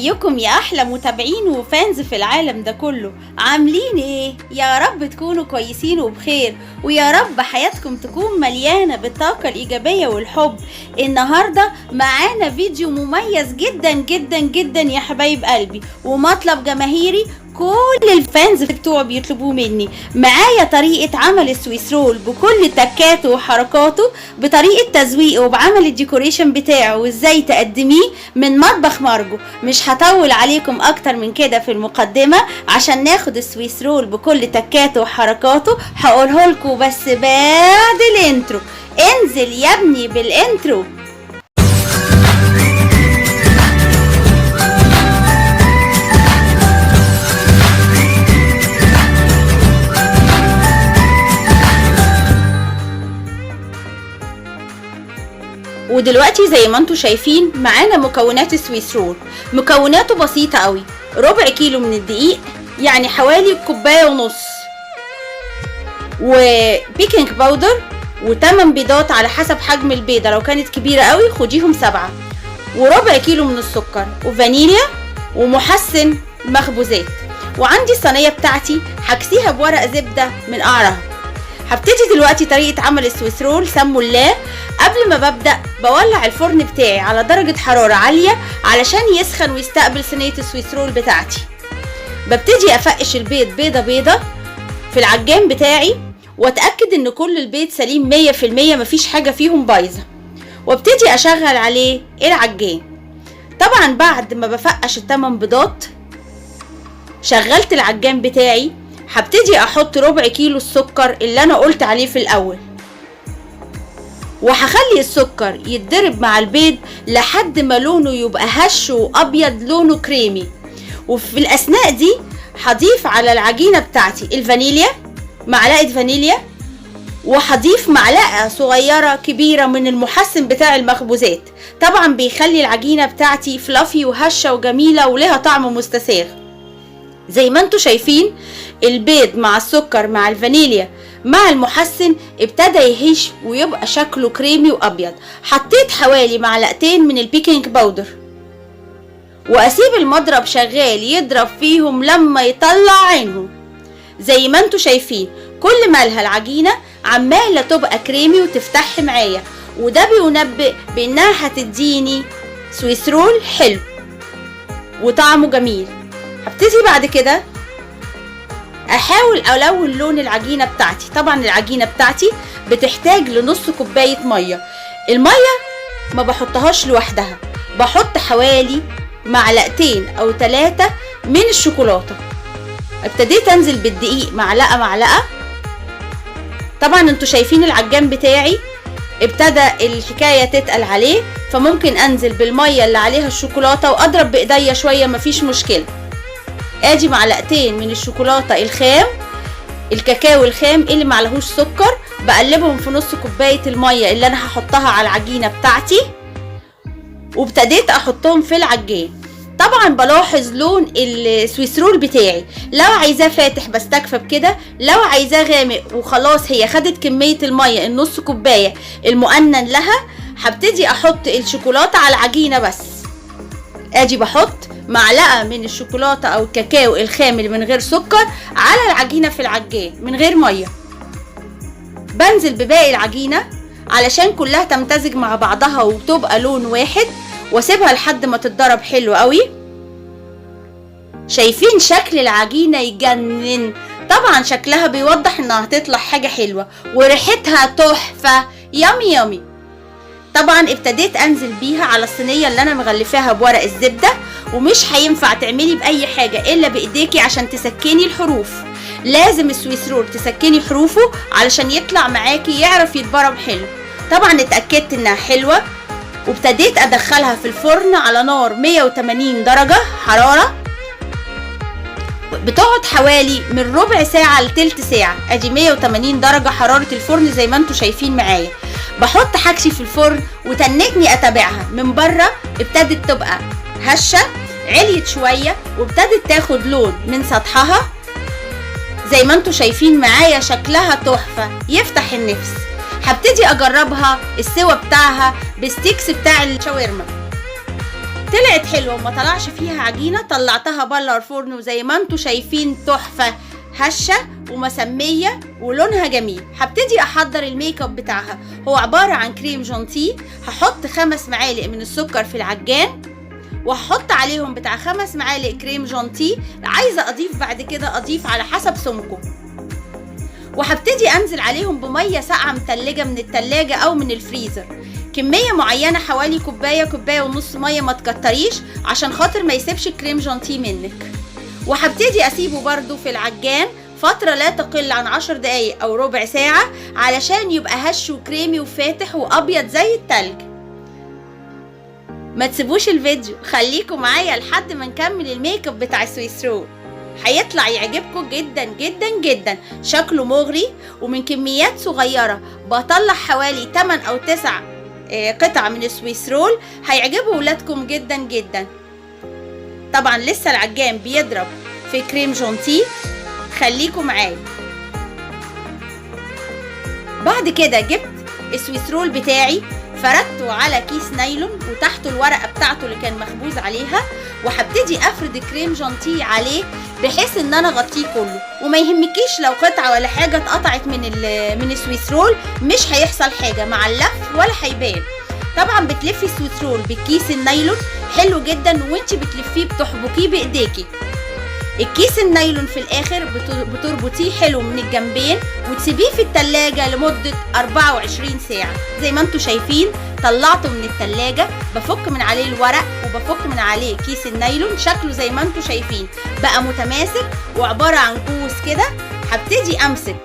ازيكم يا احلى متابعين وفانز في العالم ده كله؟ عاملين ايه؟ يا رب تكونوا كويسين وبخير، ويا رب حياتكم تكون مليانة بالطاقة الايجابية والحب. النهاردة معانا فيديو مميز جدا جدا جدا يا حبايب قلبي، ومطلب جماهيري كل الفانز بتوعه بيطلبوه مني. معايا طريقة عمل السويس رول بكل تكاته وحركاته، بطريقة تزويقه وبعمل الديكوريشن بتاعه وازاي تقدميه من مطبخ مارجو. مش هطول عليكم اكتر من كده في المقدمة عشان ناخد السويس رول بكل تكاته وحركاته. هقوله لكم بس بعد الانترو. انزل يا ابني بالانترو. ودلوقتي زي ما انتوا شايفين معانا مكونات السويس رول. مكوناته بسيطة قوي، ربع كيلو من الدقيق يعني حوالي كوباية ونص، وبيكنج باودر، و8 بيضات على حسب حجم البيضة، لو كانت كبيرة قوي خديهم 7، وربع كيلو من السكر، وفانيليا، ومحسن مخبوزات. وعندي الصينية بتاعتي هكسيها بورق زبدة من قعرها. هبتدي دلوقتي طريقة عمل السويس رول. سموا الله. قبل ما ببدأ بولع الفرن بتاعي على درجة حرارة عالية علشان يسخن ويستقبل صينية السويس رول بتاعتي. ببتدي افقش البيض بيضة بيضة في العجان بتاعي، واتأكد ان كل البيض سليم 100%، مفيش حاجة فيهم بايظة، وابتدي اشغل عليه العجان. طبعا بعد ما بفقش ال8 بيضات شغلت العجان بتاعي، هبتدي احط ربع كيلو السكر اللي انا قلت عليه في الاول، وهخلي السكر يتضرب مع البيض لحد ما لونه يبقى هش وابيض، لونه كريمي. وفي الاثناء دي هضيف على العجينة بتاعتي الفانيليا، معلقة فانيليا، وهضيف معلقة صغيرة كبيرة من المحسن بتاع المخبوزات. طبعا بيخلي العجينة بتاعتي فلافي وهشة وجميلة ولها طعم مستساغ. زي ما انتوا شايفين البيض مع السكر مع الفانيليا مع المحسن ابتدى يهش ويبقى شكله كريمي وابيض. حطيت حوالي معلقتين من البيكنج باودر، واسيب المضرب شغال يضرب فيهم لما يطلع عينهم. زي ما انتوا شايفين كل مالها العجينة عمالة تبقى كريمي وتفتح معايا، وده بينبئ بانها هتديني سويس رول حلو وطعمه جميل. هبتدي بعد كده احاول الون لون العجينة بتاعتي. طبعا العجينة بتاعتي بتحتاج لنص كوباية مية. المية ما بحطهاش لوحدها، بحط حوالي معلقتين او 3 من الشوكولاتة. ابتديت انزل بالدقيق معلقة معلقة. طبعا انتوا شايفين العجان بتاعي ابتدى الحكاية تتقل عليه، فممكن انزل بالمية اللي عليها الشوكولاتة واضرب بايديا شوية، مفيش مشكلة. ادي معلقتين من الشوكولاتة الخام، الكاكاو الخام اللي معلهوش سكر، بقلبهم في نص كوباية المية اللي انا هحطها على العجينة بتاعتي، وابتديت احطهم في العجان. طبعا بلاحظ لون السويس رول بتاعي، لو عايزاه فاتح بستكفى بكده، لو عايزاه غامق وخلاص هي خدت كمية المية النص كوباية المؤنن لها، هبتدي احط الشوكولاتة على العجينة بس. ادي بحط معلقة من الشوكولاتة او الكاكاو الخام اللي من غير سكر على العجينة في العجان من غير مية. بنزل بباقي العجينة علشان كلها تمتزج مع بعضها وتبقى لون واحد، واسيبها لحد ما تتضرب حلو قوي. شايفين شكل العجينة يجنن؟ طبعا شكلها بيوضح انها هتطلع حاجة حلوة، وريحتها تحفة يامي يامي. طبعا ابتديت انزل بيها على الصينية اللي انا مغلفاها بورق الزبدة. ومش هينفع تعملي باي حاجة الا بايديكي عشان تسكني الحروف. لازم السويس رول تسكني حروفه علشان يطلع معاكي يعرف يتبرم حلو. طبعا اتأكدت انها حلوة، وابتديت ادخلها في الفرن على نار 180 درجة حرارة. بتقعد حوالي من ربع ساعة لتلت ساعة. ادي 180 درجة حرارة الفرن زي ما انتوا شايفين معايا. بحط حاجتي في الفرن وتنتني اتابعها. من بره ابتدت تبقى هشة، عليت شوية وابتدت تاخد لون من سطحها زي ما انتوا شايفين معايا. شكلها تحفة يفتح النفس. هبتدي اجربها السوا بتاعها بستيكس بتاع الشاورما. طلعت حلوه وما طلعش فيها عجينه، طلعتها بره الفرن وزي ما انتوا شايفين تحفه، هشه ومسميه ولونها جميل. هبتدي احضر الميك اب بتاعها. هو عباره عن كريم جانتيه، هحط 5 معالق من السكر في العجان، وهحط عليهم بتاع 5 معالق كريم جانتيه. عايزه اضيف بعد كده اضيف على حسب سمكه، وهبتدي انزل عليهم بميه ساقعه متلجه من التلاجة او من الفريزر، كميه معينه حوالي كوبايه ونص ميه، ما تكتريش عشان خاطر ما يسيبش الكريم جانتيه منك. وهبتدي اسيبه برده في العجان فتره لا تقل عن 10 دقايق او ربع ساعه علشان يبقى هش وكريمي وفاتح وابيض زي التلج. ما تسيبوش الفيديو، خليكم معايا لحد ما نكمل الميك اب بتاع السويس رول. هيطلع يعجبكم جدا جدا جدا، شكله مغري ومن كميات صغيره. بطلع حوالي 8 أو 9 قطع من السويس رول، هيعجبوا ولادكم جدا جدا. طبعا لسه العجان بيضرب في كريم جانتيه، خليكم معايا. بعد كده جبت السويس رول بتاعي، فردته على كيس نايلون وتحته الورقه بتاعته اللي كان مخبوز عليها، وهبتدي افرد كريم جانتيه عليه بحيث ان انا اغطيه كله. وما يهمكيش لو قطعه ولا حاجه اتقطعت من السويس رول، مش هيحصل حاجه مع اللف ولا هيبان. طبعا بتلفي السويس رول بالكيس النايلون حلو جدا، وانتي بتلفيه بتحبكيه بايديكي. الكيس النايلون في الاخر بتربطيه حلو من الجنبين وتسيبيه في التلاجة لمدة 24 ساعة. زي ما انتوا شايفين طلعته من التلاجة، بفك من عليه الورق وبفك من عليه كيس النايلون. شكله زي ما انتوا شايفين بقى متماسك وعبارة عن كوس كده. هبتدي امسك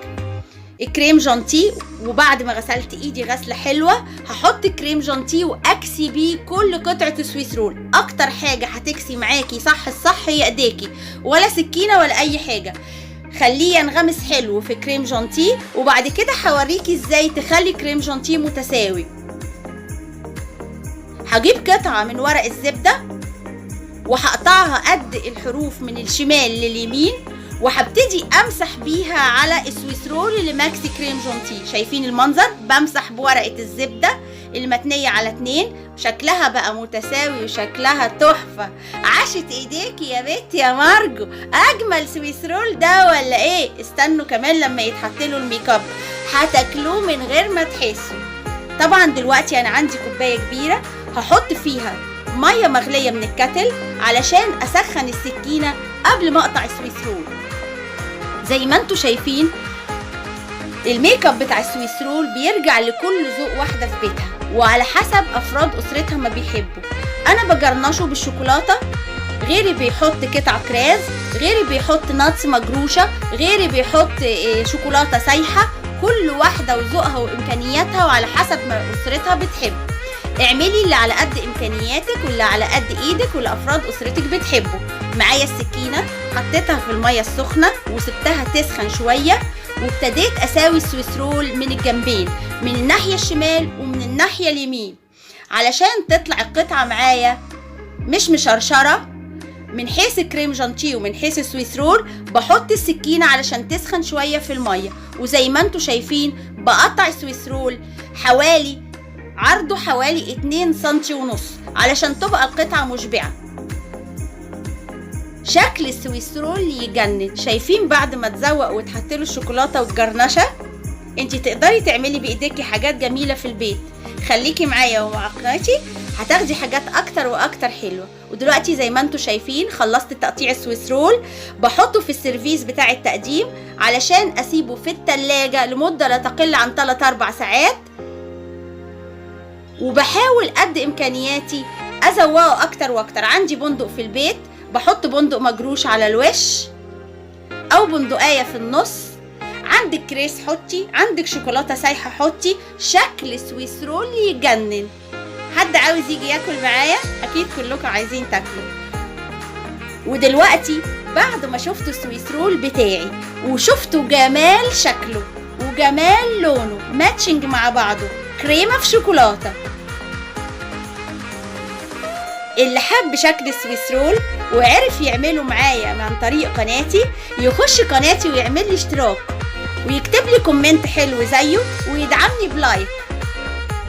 الكريم جانتيه، وبعد ما غسلت ايدي غسله حلوه هحط الكريم جانتيه واكسي بيه كل قطعه السويس رول. اكتر حاجه هتكسي معاكي صح الصح هي ايديكي، ولا سكينه ولا اي حاجه. خليه ينغمس حلو في كريم جانتيه، وبعد كده هوريكي ازاي تخلي كريم جانتيه متساوي. هجيب قطعه من ورق الزبده وهقطعها قد الحروف من الشمال لليمين، وهبتدي امسح بيها على السويس رول اللي ماكسي كريم جانتيه. شايفين المنظر؟ بمسح بورقه الزبده المتنيه على 2، شكلها بقى متساوي وشكلها تحفه. عاشت ايديكي يا بنت يا مارجو، اجمل سويس رول ده ولا ايه؟ استنوا كمان لما يتحط له الميك اب هتاكلوه من غير ما تحسوا. طبعا دلوقتي انا عندي كوبايه كبيره هحط فيها ميه مغليه من الكتل علشان اسخن السكينه قبل ما اقطع السويس رول. زي ما انتوا شايفين الميك اب بتاع السويس رول بيرجع لكل ذوق واحده في بيتها وعلى حسب افراد اسرتها ما بيحبوا. انا بجرنشه بالشوكولاته، غيري بيحط قطع كراز، غيري بيحط ناتس مجروشه، غيري بيحط شوكولاته سايحه. كل واحده وذوقها وامكانياتها وعلى حسب ما اسرتها بتحب. اعملي اللي على قد امكانياتك واللي على قد ايدك واللي افراد اسرتك بتحبه. معايا السكينه حطيتها في الميه السخنه وسبتها تسخن شويه، وابتديت اساوي السويس رول من الجنبين، من الناحيه الشمال ومن الناحيه اليمين، علشان تطلع القطعه معايا مش مشرشره من حيث الكريم جانتيه ومن حيث السويس رول. بحط السكينه علشان تسخن شويه في الميه، وزي ما انتوا شايفين بقطع السويس رول عرضه حوالي 2 سنتي ونص علشان تبقى القطعة مشبعة. شكل السويس رول يجنن. شايفين بعد ما تزوق وتحط له الشوكولاتة والجرنشة؟ انتي تقدري تعملي بايديكي حاجات جميلة في البيت. خليكي معايا ومع قناتي هتاخدي حاجات اكتر واكتر حلوة. ودلوقتي زي ما انتوا شايفين خلصت تقطيع السويس رول، بحطه في السيرفيس بتاع التقديم علشان اسيبه في التلاجة لمدة لا تقل عن 3-4 ساعات، وبحاول قد امكانياتي ازوقه اكتر واكتر. عندي بندق في البيت، بحط بندق مجروش على الوش او بندقايه في النص. عندك كريس حطي، عندك شوكولاته سايحه حطي. شكل سويس رول يجنن. حد عاوز يجي ياكل معايا؟ اكيد كلكم عايزين تاكلوا. ودلوقتي بعد ما شفتوا السويس رول بتاعي وشفتوا جمال شكله وجمال لونه ماتشنج مع بعضه، كريمه في شوكولاته، اللي حب شكل السويس رول وعرف يعمله معايا عن طريق قناتي يخش قناتي ويعمل لي اشتراك ويكتب لي كومنت حلو زيه ويدعمني بلايك.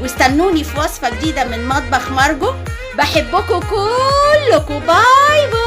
واستنوني في وصفة جديدة من مطبخ مارجو. بحبكم كلكم. باي باي.